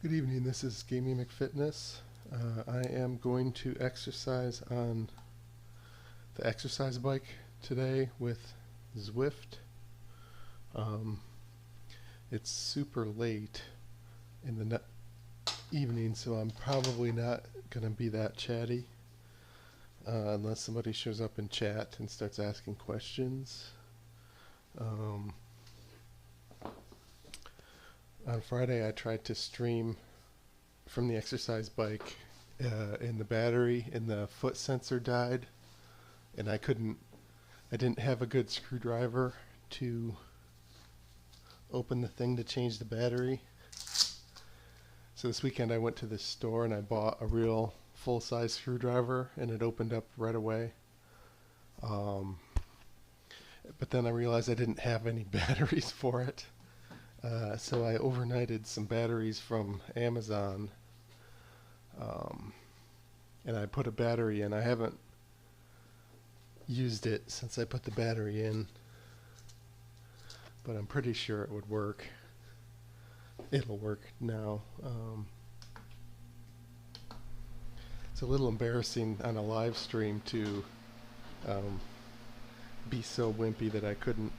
Good evening, this is Gaming McFitness. I am going to exercise on the exercise bike today with Zwift. It's super late in the evening, so I'm probably not going to be that chatty unless somebody shows up in chat and starts asking questions. On Friday I tried to stream from the exercise bike and the battery in the foot sensor died, and I didn't have a good screwdriver to open the thing to change the battery. So this weekend I went to the store and I bought a real full-size screwdriver, and it opened up right away. But then I realized I didn't have any batteries for it. So I overnighted some batteries from Amazon, and I put a battery in. I haven't used it since I put the battery in, but I'm pretty sure it would work. It'll work now. It's a little embarrassing on a live stream to be so wimpy that I couldn't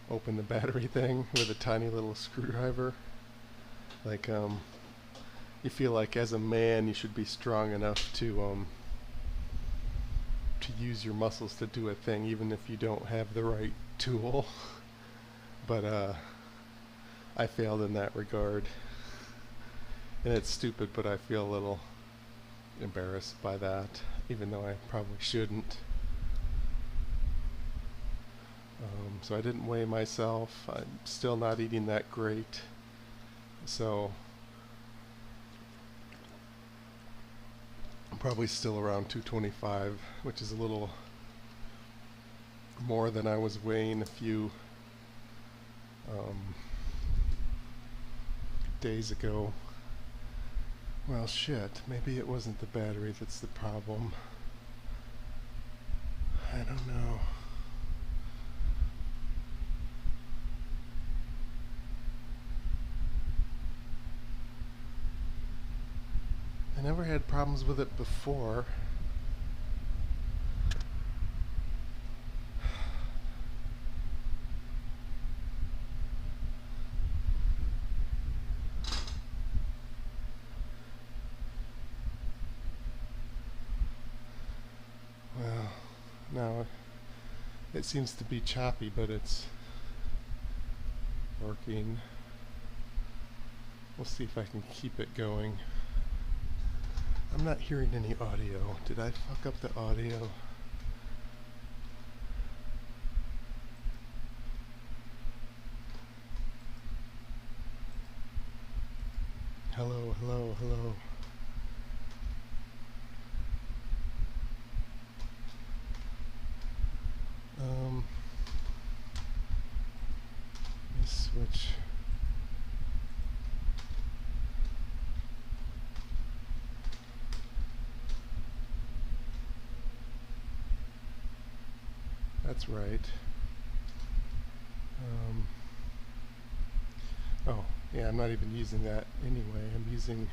open the battery thing with a tiny little screwdriver. Like, you feel like as a man you should be strong enough to use your muscles to do a thing, even if you don't have the right tool. But I failed in that regard, and it's stupid, but I feel a little embarrassed by that, even though I probably shouldn't. So I didn't weigh myself. I'm still not eating that great. So I'm probably still around 225, which is a little more than I was weighing a few days ago. Well, shit, maybe it wasn't the battery that's the problem. I don't know. I never had problems with it before. Well, now it seems to be choppy, but it's working. We'll see if I can keep it going. I'm not hearing any audio. Did I fuck up the audio? Hello, hello, hello. Let me switch. That's right. Oh, yeah, I'm not even using that anyway. I'm using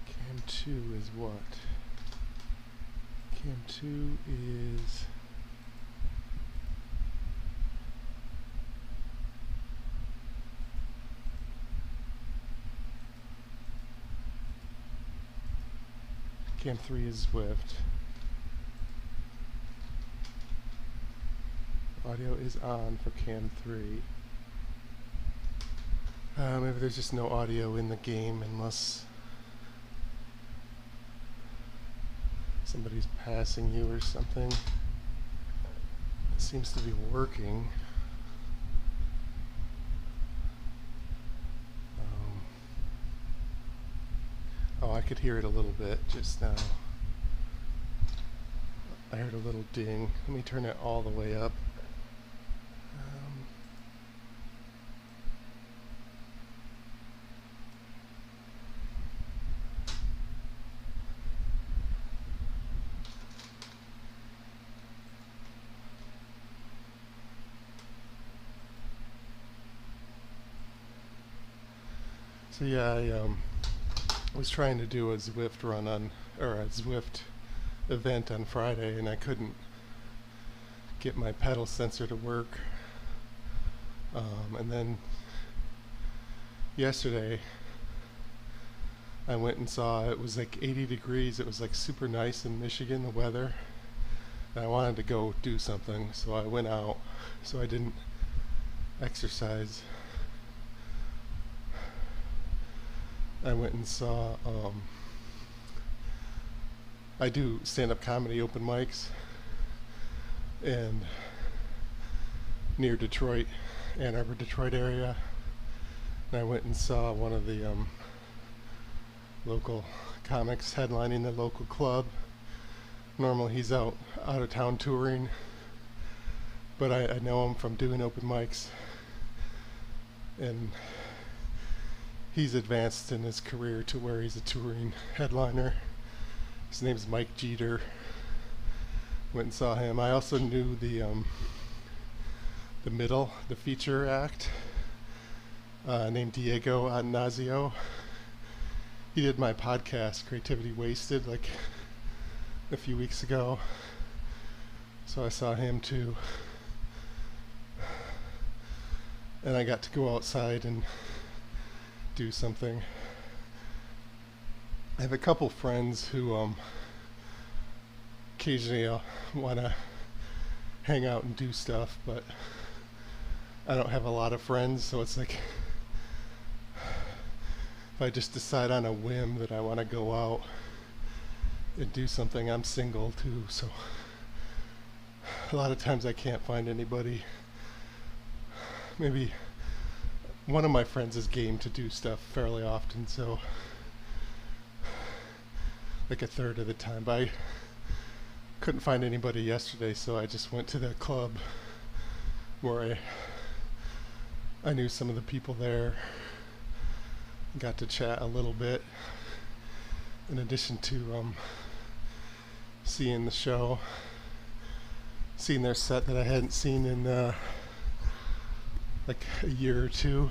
Cam 2 is what? Cam 2 is Cam 3 is Zwift. Audio is on for Cam 3. Maybe there's just no audio in the game unless somebody's passing you or something. It seems to be working. Oh, I could hear it a little bit just now. I heard a little ding. Let me turn it all the way up. So yeah, I was trying to do a Zwift run on, or a Zwift event on Friday, and I couldn't get my pedal sensor to work. And then yesterday I went and saw, it was like 80 degrees. It was like super nice in Michigan, the weather. And I wanted to go do something, so I went out. So I didn't exercise. I went and saw, I do stand-up comedy open mics, and near Detroit, Ann Arbor, Detroit area. And I went and saw one of the local comics headlining the local club. Normally he's out of town touring, but I know him from doing open mics, and he's advanced in his career to where he's a touring headliner. His name's Mike Jeter. Went and saw him. I also knew the feature act, named Diego Atanasio. He did my podcast, Creativity Wasted, like a few weeks ago. So I saw him too. And I got to go outside and do something. I have a couple friends who occasionally want to hang out and do stuff, but I don't have a lot of friends, so it's like if I just decide on a whim that I want to go out and do something, I'm single too, so a lot of times I can't find anybody. Maybe one of my friends is game to do stuff fairly often, so like a third of the time. But I couldn't find anybody yesterday, so I just went to the club where I knew some of the people there. Got to chat a little bit in addition to seeing the show, seeing their set that I hadn't seen in like a year or two.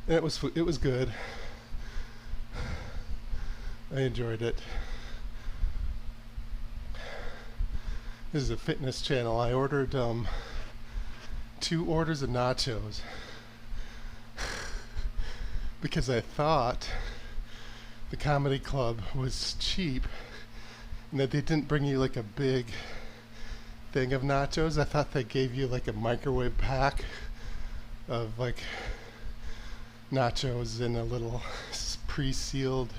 And it was good. I enjoyed it. This is a fitness channel. I ordered 2 orders of nachos because I thought the comedy club was cheap and that they didn't bring you like a big thing of nachos. I thought they gave you like a microwave pack of like nachos in a little pre-sealed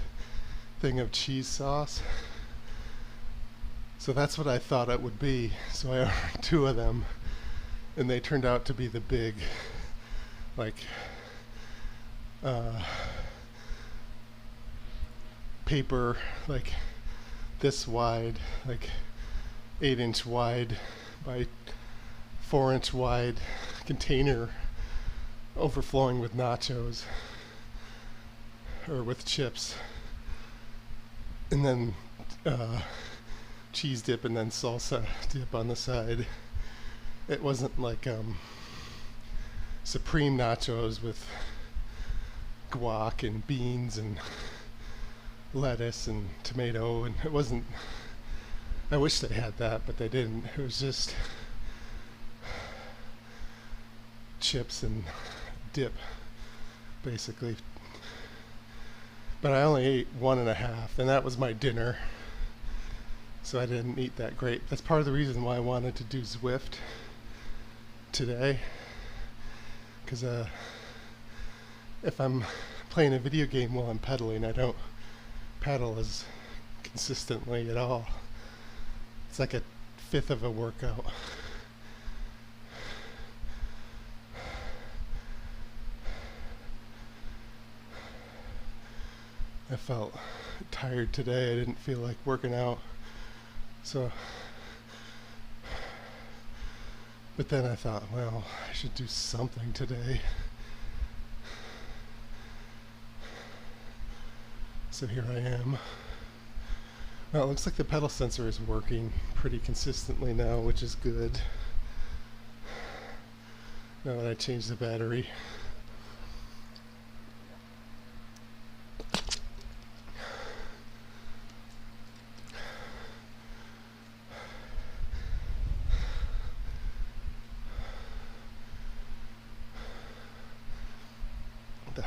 thing of cheese sauce. So that's what I thought it would be. So I ordered 2 of them, and they turned out to be the big, like, paper, like this wide, like 8-inch wide by 4-inch wide container overflowing with nachos or with chips, and then cheese dip and then salsa dip on the side. It wasn't like supreme nachos with guac and beans and lettuce and tomato, and it wasn't, I wish they had that, but they didn't. It was just chips and dip, basically. But I only ate 1.5, and that was my dinner. So I didn't eat that great. That's part of the reason why I wanted to do Zwift today. Because if I'm playing a video game while I'm pedaling, I don't pedal as consistently at all. It's like a fifth of a workout. I felt tired today. I didn't feel like working out. So, but then I thought, well, I should do something today. So here I am. Well, it looks like the pedal sensor is working pretty consistently now, which is good. Now that I changed the battery.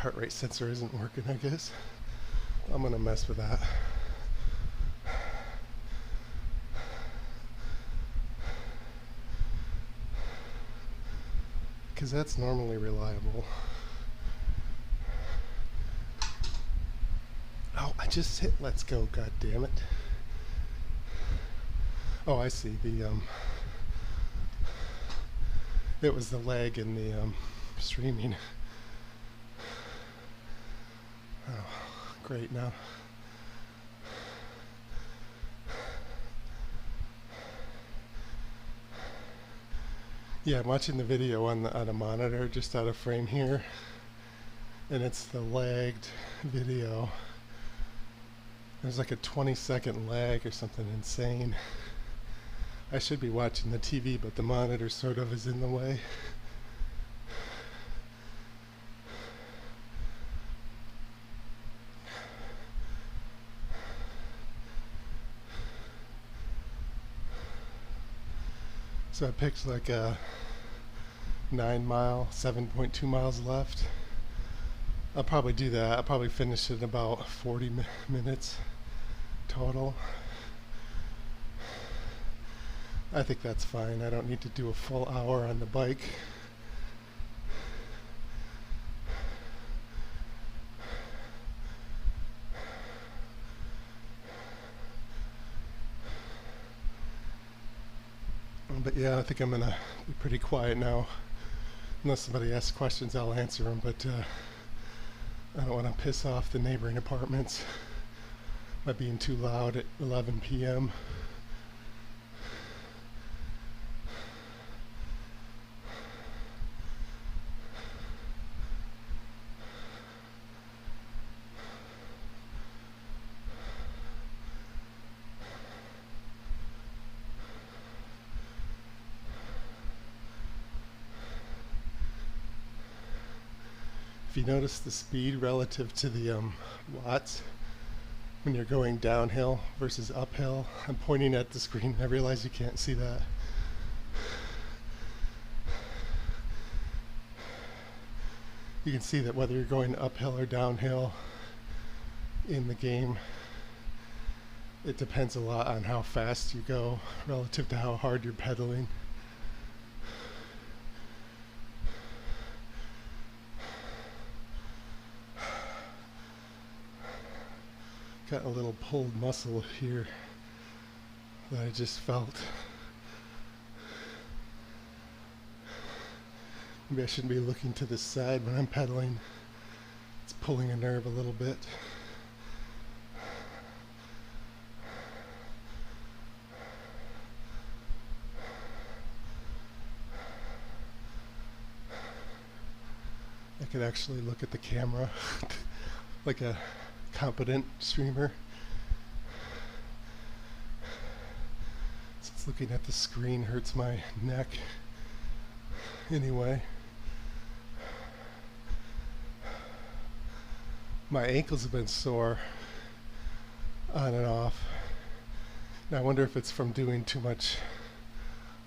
heart rate sensor isn't working, I guess. I'm gonna mess with that. Because that's normally reliable. Oh, I just hit let's go, god damn it. Oh, I see. It was the lag in the streaming. Oh, great now. Yeah, I'm watching the video on a monitor just out of frame here, and it's the lagged video. There's like a 20-second lag or something insane. I should be watching the TV, but the monitor sort of is in the way. So I picked like a 9 mile, 7.2 miles left. I'll probably do that. I'll probably finish it in about 40 minutes total. I think that's fine. I don't need to do a full hour on the bike. But yeah, I think I'm gonna be pretty quiet now. Unless somebody asks questions, I'll answer them, but I don't want to piss off the neighboring apartments by being too loud at 11 p.m. If you notice the speed relative to the watts when you're going downhill versus uphill, I'm pointing at the screen. I realize you can't see that. You can see that whether you're going uphill or downhill in the game, it depends a lot on how fast you go relative to how hard you're pedaling. Got a little pulled muscle here that I just felt. Maybe I shouldn't be looking to the side when I'm pedaling. It's pulling a nerve a little bit. I could actually look at the camera like a competent streamer. Since looking at the screen hurts my neck anyway. My ankles have been sore on and off. Now I wonder if it's from doing too much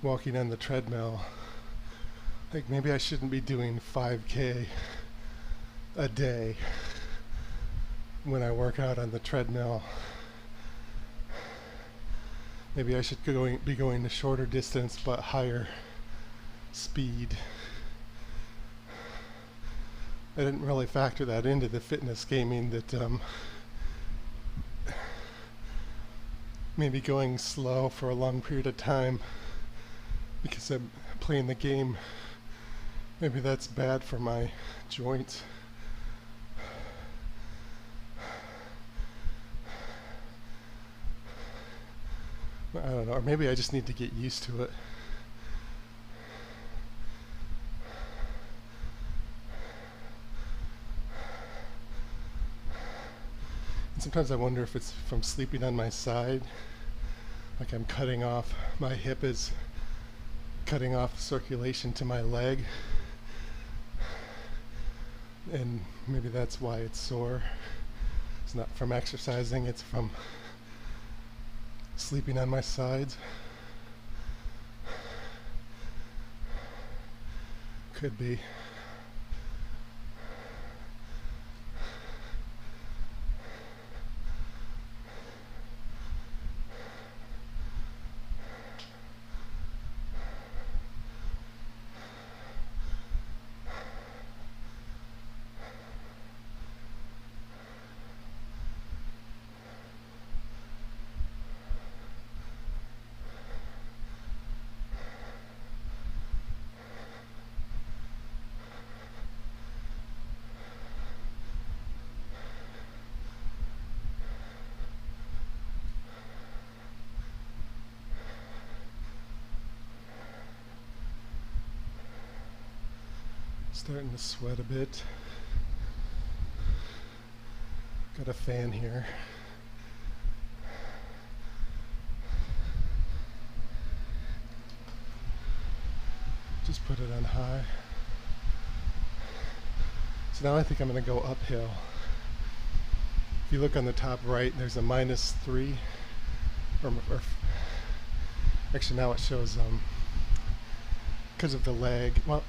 walking on the treadmill. Like maybe I shouldn't be doing 5K a day when I work out on the treadmill. Maybe I should be going a shorter distance but higher speed. I didn't really factor that into the fitness gaming, that maybe going slow for a long period of time because I'm playing the game, maybe that's bad for my joints. I don't know, or maybe I just need to get used to it. And sometimes I wonder if it's from sleeping on my side, like I'm cutting off, my hip is cutting off circulation to my leg, and maybe that's why it's sore. It's not from exercising, it's from sleeping on my sides. Could be. Starting to sweat a bit. Got a fan here. Just put it on high. So now I think I'm going to go uphill. If you look on the top right, there's a -3, or actually now it shows, because of the lag, well,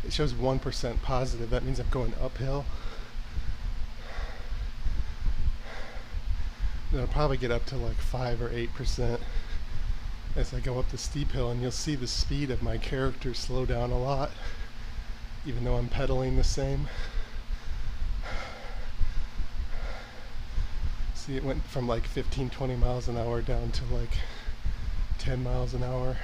it shows 1% positive. That means I'm going uphill. And I'll probably get up to like 5 or 8% as I go up the steep hill, and you'll see the speed of my character slow down a lot, even though I'm pedaling the same. See, it went from like 15-20 miles an hour down to like 10 miles an hour.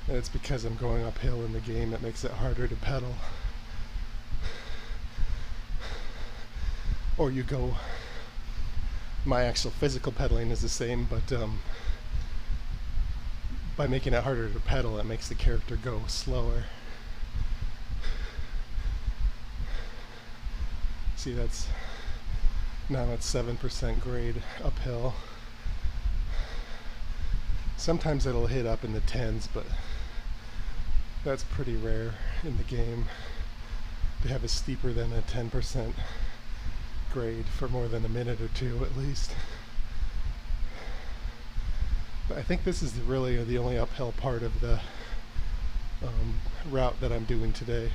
And it's because I'm going uphill in the game that makes it harder to pedal. Or you go, my actual physical pedaling is the same, but by making it harder to pedal, it makes the character go slower. See, that's now it's 7% grade uphill. Sometimes it'll hit up in the 10s, but that's pretty rare in the game to have a steeper than a 10% grade for more than a minute or two at least. But I think this is really the only uphill part of the route that I'm doing today.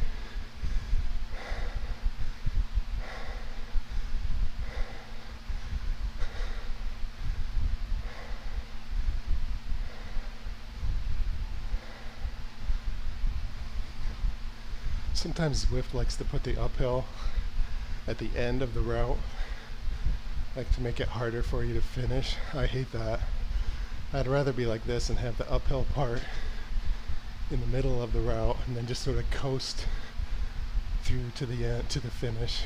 Sometimes Zwift likes to put the uphill at the end of the route, like to make it harder for you to finish. I hate that. I'd rather be like this and have the uphill part in the middle of the route and then just sort of coast through to the end, to the finish.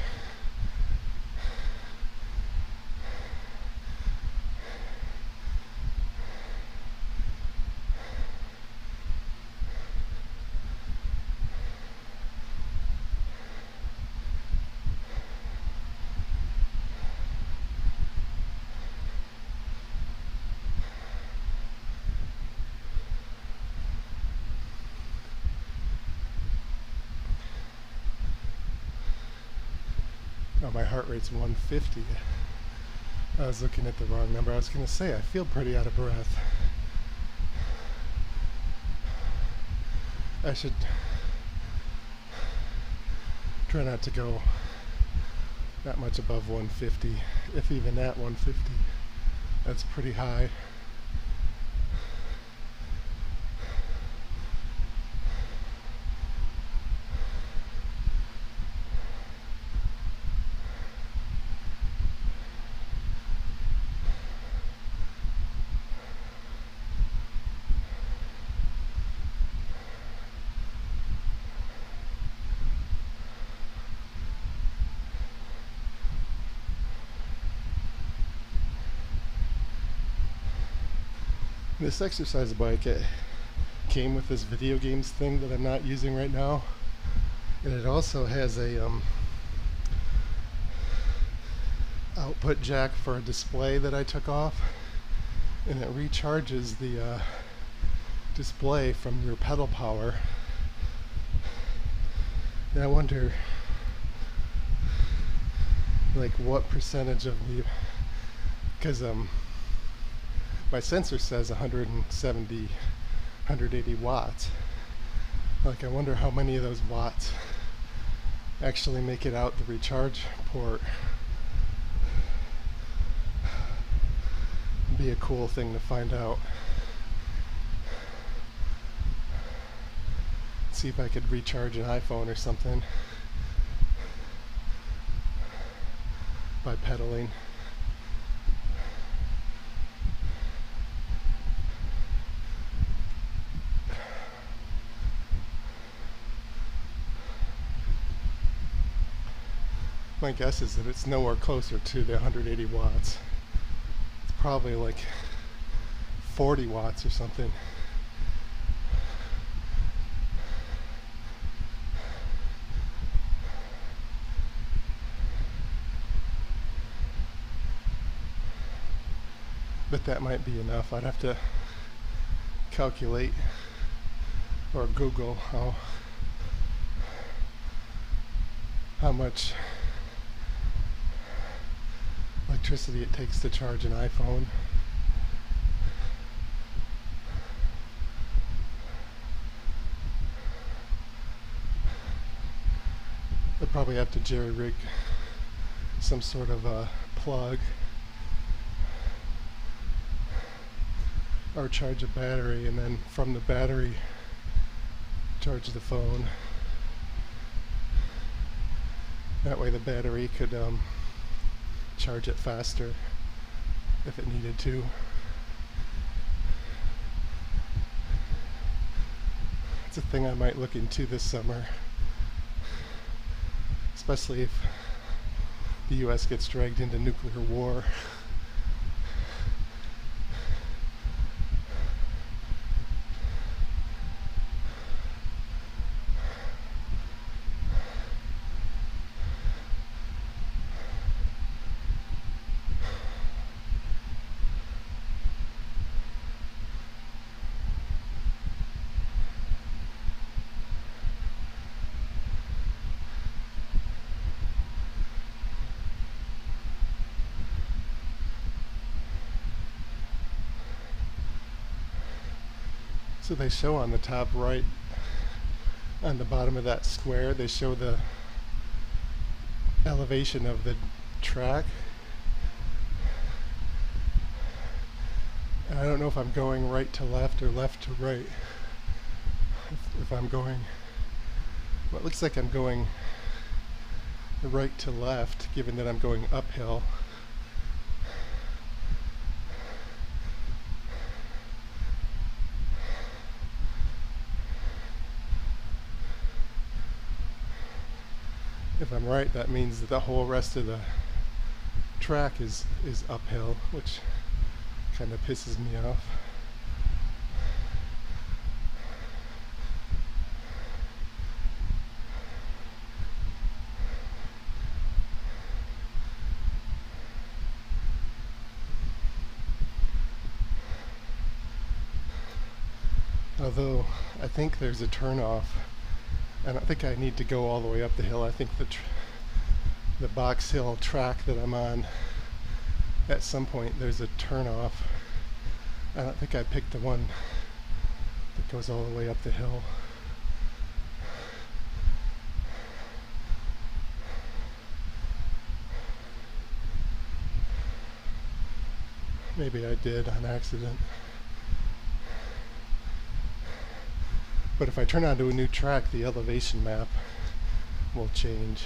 Oh, my heart rate's 150. I was looking at the wrong number. I was going to say, I feel pretty out of breath. I should try not to go that much above 150, if even at 150. That's pretty high. This exercise bike, it came with this video games thing that I'm not using right now, and it also has a output jack for a display that I took off, and it recharges the display from your pedal power. And I wonder, like, what percentage of the, because my sensor says 170, 180 watts. Like, I wonder how many of those watts actually make it out the recharge port. It'd be a cool thing to find out. See if I could recharge an iPhone or something by pedaling. My guess is that it's nowhere closer to the 180 watts. It's probably like 40 watts or something. but that might be enough. I'd have to calculate or Google how much electricity it takes to charge an iPhone. I'd probably have to jerry-rig some sort of a plug or charge a battery, and then from the battery charge the phone. That way the battery could charge it faster if it needed to. It's a thing I might look into this summer, especially if the US gets dragged into nuclear war. So they show on the top right, on the bottom of that square, they show the elevation of the track. And I don't know if I'm going right to left or left to right. If I'm going, well, it looks like I'm going right to left, given that I'm going uphill. If I'm right, that means that the whole rest of the track is uphill, which kind of pisses me off. Although I think there's a turnoff. I don't think I need to go all the way up the hill. I think the Box Hill track that I'm on, at some point there's a turnoff. I don't think I picked the one that goes all the way up the hill. Maybe I did on accident. But if I turn onto a new track, the elevation map will change.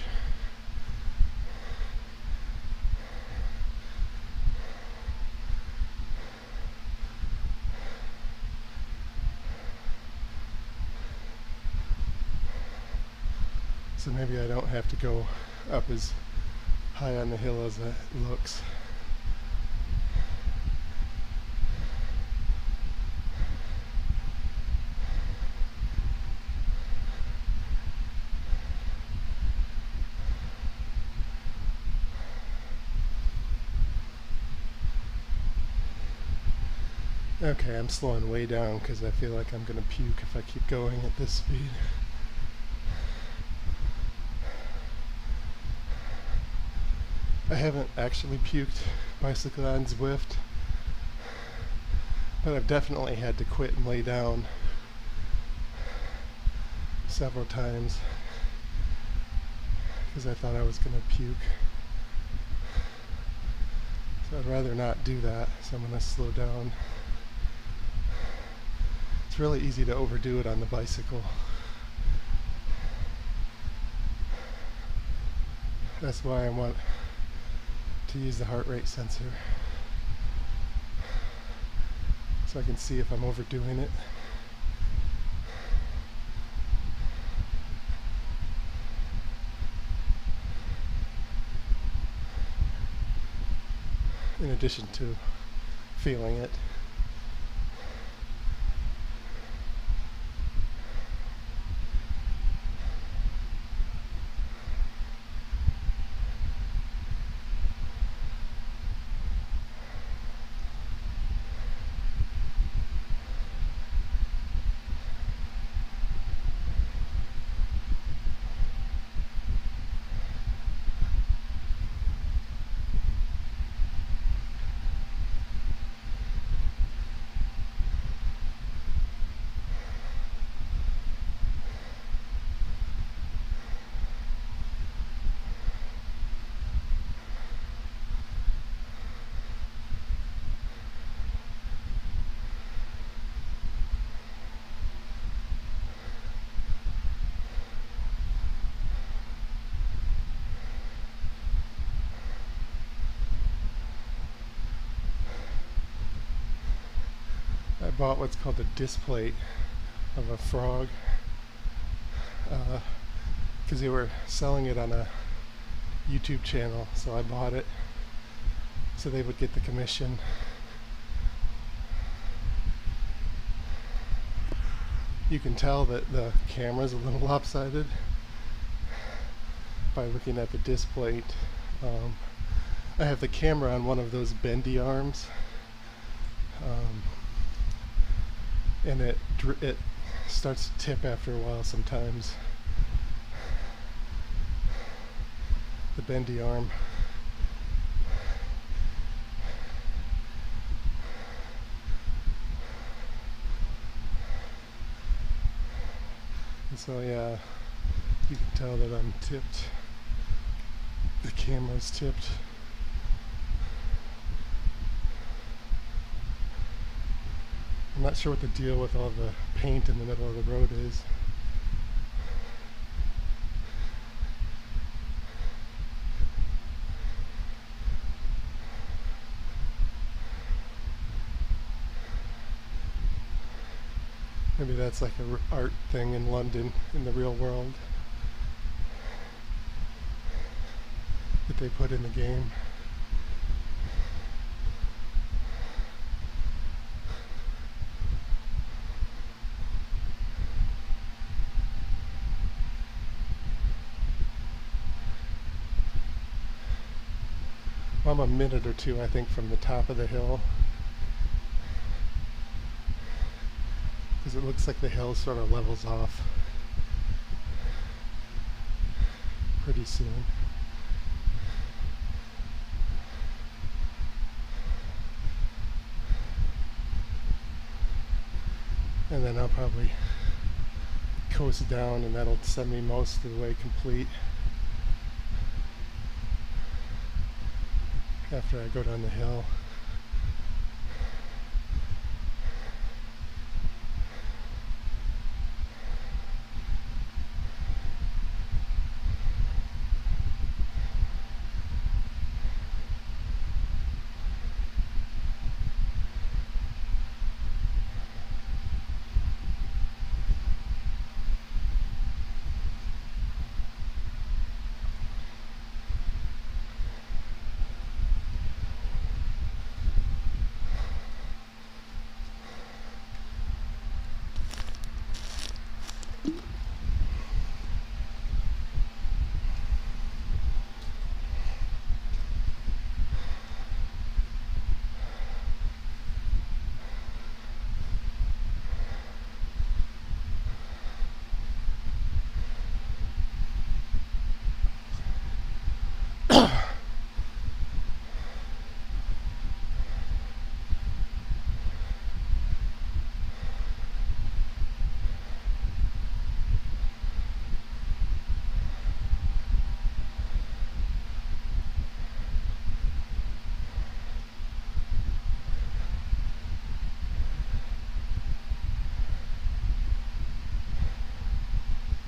So maybe I don't have to go up as high on the hill as it looks. Okay, I'm slowing way down because I feel like I'm going to puke if I keep going at this speed. I haven't actually puked bicycle on Zwift, but I've definitely had to quit and lay down several times because I thought I was going to puke. So I'd rather not do that, so I'm going to slow down. It's really easy to overdo it on the bicycle. That's why I want to use the heart rate sensor, so I can see if I'm overdoing it. In addition to feeling it. bought what's called a disc plate of a frog because they were selling it on a YouTube channel, so I bought it so they would get the commission. You can tell that the camera's a little lopsided by looking at the disc plate. I have the camera on one of those bendy arms, and it starts to tip after a while sometimes. The bendy arm. And so yeah, you can tell that I'm tipped. The camera's tipped. I'm not sure what the deal with all the paint in the middle of the road is. Maybe that's like an art thing in London, in the real world, that they put in the game. Well, I'm a minute or two, I think, from the top of the hill, because it looks like the hill sort of levels off pretty soon. And then I'll probably coast down, and that'll send me most of the way complete after I go down the hill.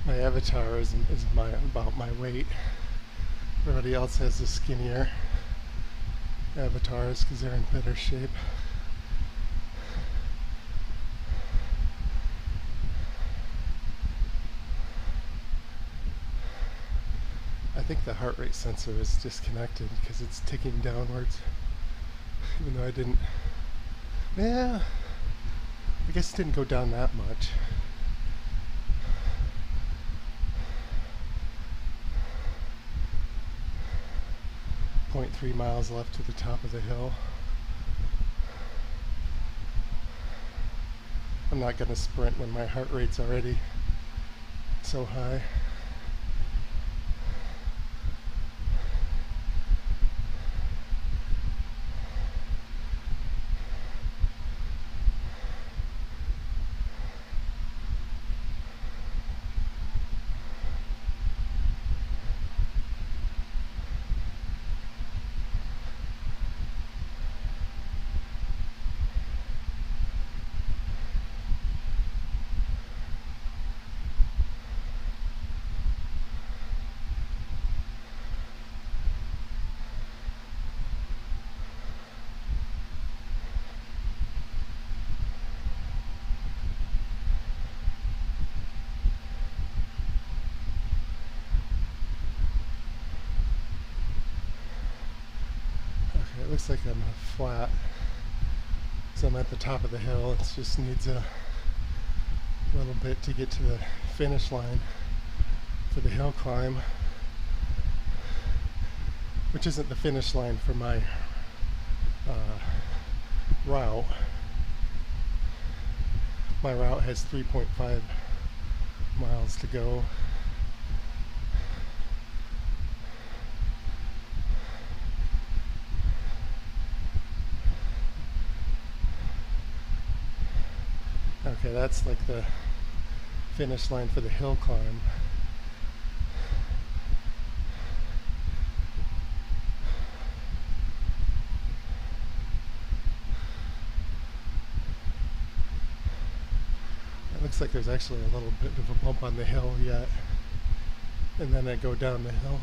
My avatar is about my weight. Everybody else has the skinnier avatars because they're in better shape. I think the heart rate sensor is disconnected because it's ticking downwards, even though I didn't. Yeah, I guess it didn't go down that much. .3 miles left to the top of the hill. I'm not going to sprint when my heart rate's already so high. looks like I'm flat. So I'm at the top of the hill. It just needs a little bit to get to the finish line for the hill climb, which isn't the finish line for my route. My route has 3.5 miles to go. Okay, that's like the finish line for the hill climb. It looks like there's actually a little bit of a bump on the hill yet, and then I go down the hill.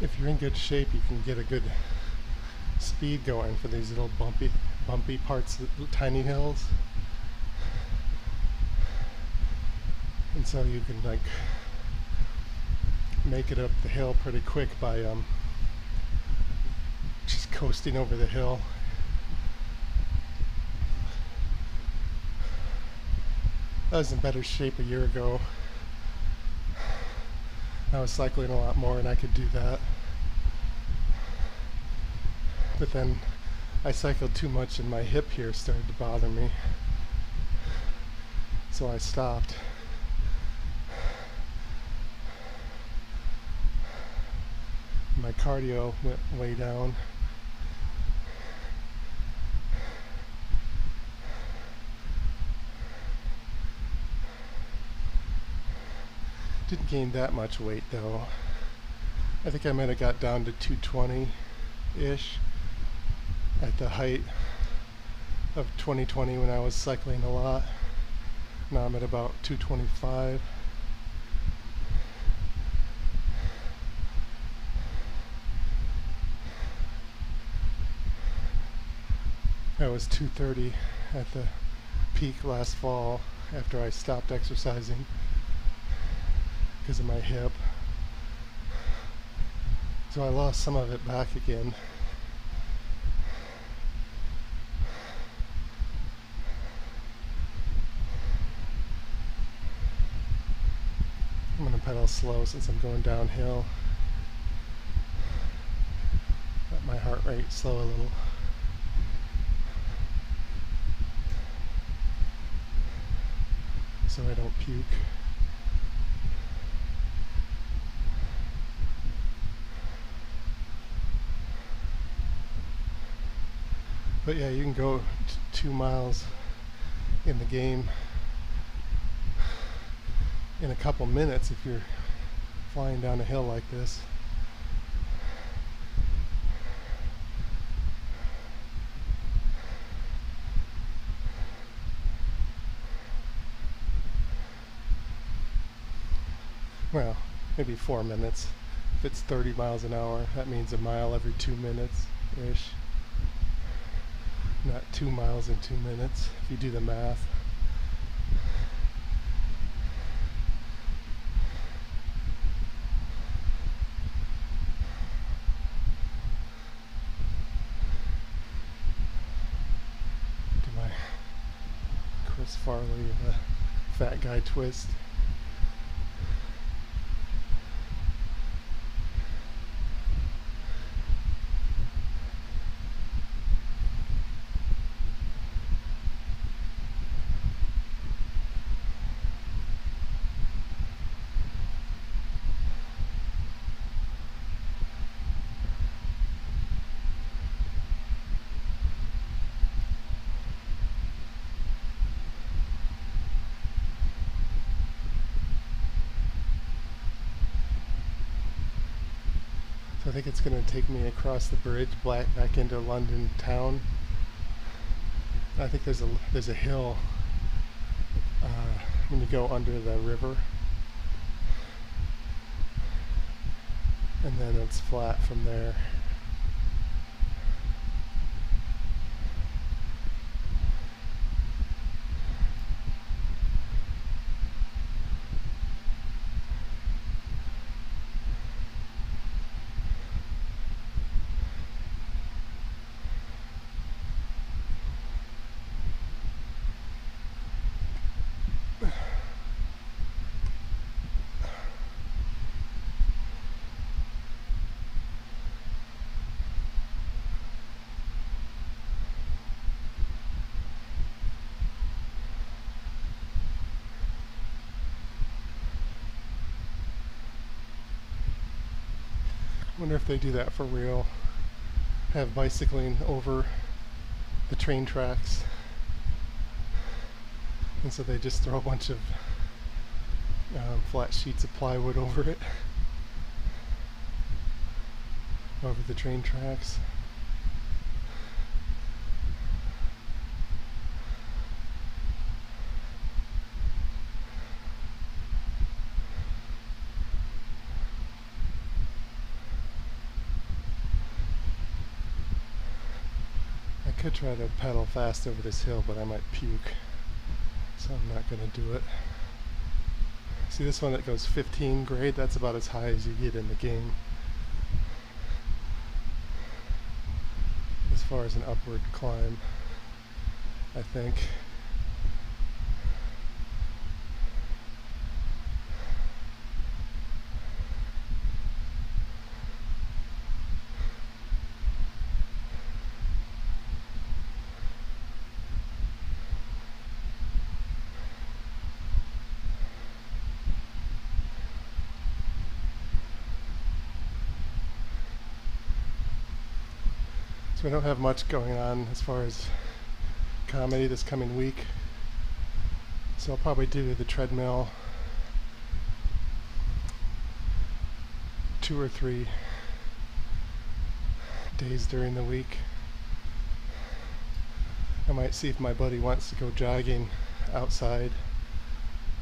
If you're in good shape, you can get a good speed going for these little bumpy parts, tiny hills. And so you can like make it up the hill pretty quick by just coasting over the hill. I was in better shape a year ago. I was cycling a lot more and I could do that. But then I cycled too much and my hip here started to bother me. So I stopped. My cardio went way down. Didn't gain that much weight though. I think I might have got down to 220-ish at the height of 2020 when I was cycling a lot. Now I'm at about 225. I was 230 at the peak last fall after I stopped exercising because of my hip. So I lost some of it back again. I'm going to pedal slow since I'm going downhill. Let my heart rate slow a little. So I don't puke. But yeah, you can go 2 miles in the game in a couple minutes if you're flying down a hill like this. Well, maybe 4 minutes. If it's 30 miles an hour, that means a mile every 2 minutes-ish. Not 2 miles in 2 minutes, if you do the math. Do my Chris Farley, fat guy twist. So I think it's going to take me across the bridge back into London town. I think there's a hill when you go under the river, and then it's flat from there. Wonder if they do that for real. Have bicycling over the train tracks, and so they just throw a bunch of flat sheets of plywood over it, over the train tracks. I could try to pedal fast over this hill, but I might puke, so I'm not going to do it. See this one that goes 15 grade? That's about as high as you get in the game as far as an upward climb, I think. So I don't have much going on as far as comedy this coming week, so I'll probably do the treadmill 2 or 3 days during the week. I might see if my buddy wants to go jogging outside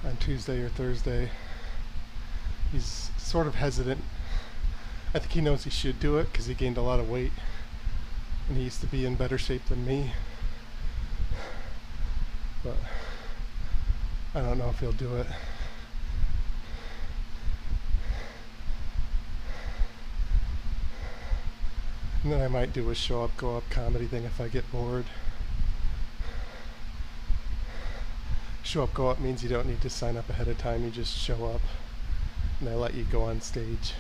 on Tuesday or Thursday. He's sort of hesitant. I think he knows he should do it because he gained a lot of weight and he used to be in better shape than me, but I don't know if he'll do it. And then I might do a show up, go up comedy thing if I get bored. Show up, go up means you don't need to sign up ahead of time, you just show up and they let you go on stage.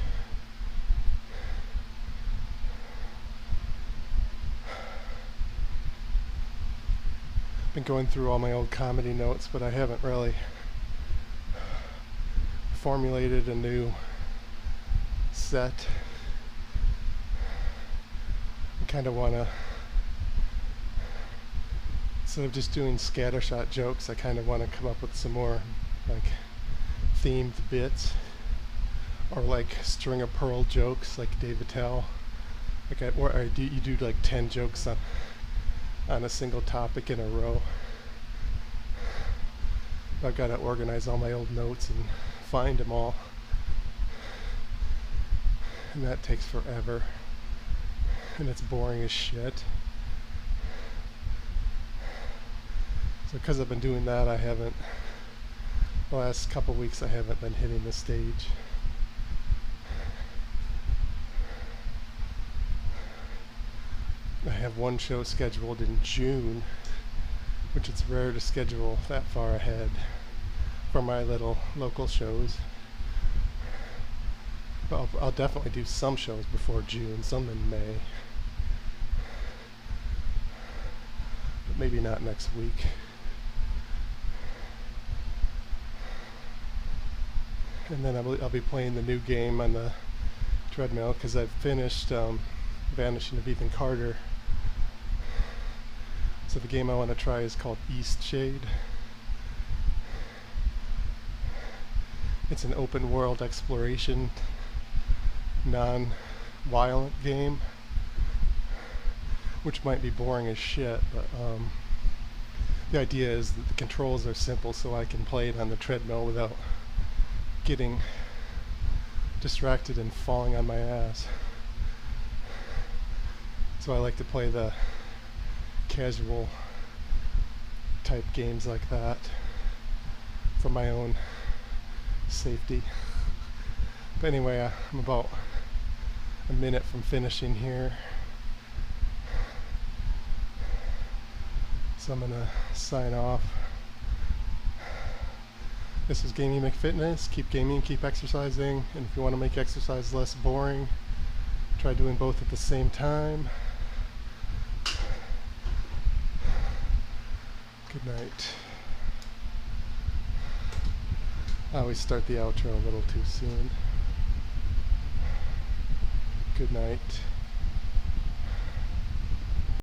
Been going through all my old comedy notes, but I haven't really formulated a new set. I kind of want to, instead of just doing scattershot jokes, I kind of want to come up with some more like themed bits, or like string of pearl jokes like Dave Attell. Like you do like 10 jokes on a single topic in a row. I've got to organize all my old notes and find them all, and that takes forever, and it's boring as shit. So because I've been doing that, the last couple weeks I haven't been hitting the stage. I have one show scheduled in June, which it's rare to schedule that far ahead for my little local shows. But I'll definitely do some shows before June, some in May. But maybe not next week. And then I'll be playing the new game on the treadmill because I've finished Vanishing of Ethan Carter. So the game I want to try is called East Shade. It's an open world exploration, violent game, which might be boring as shit, but the idea is that the controls are simple so I can play it on the treadmill without getting distracted and falling on my ass. So I like to play the casual type games like that for my own safety. But anyway, I'm about a minute from finishing here, so I'm gonna sign off. This is Gaming McFitness. Keep gaming, keep exercising, and if you want to make exercise less boring, try doing both at the same time. Good night. I always start the outro a little too soon. Good night.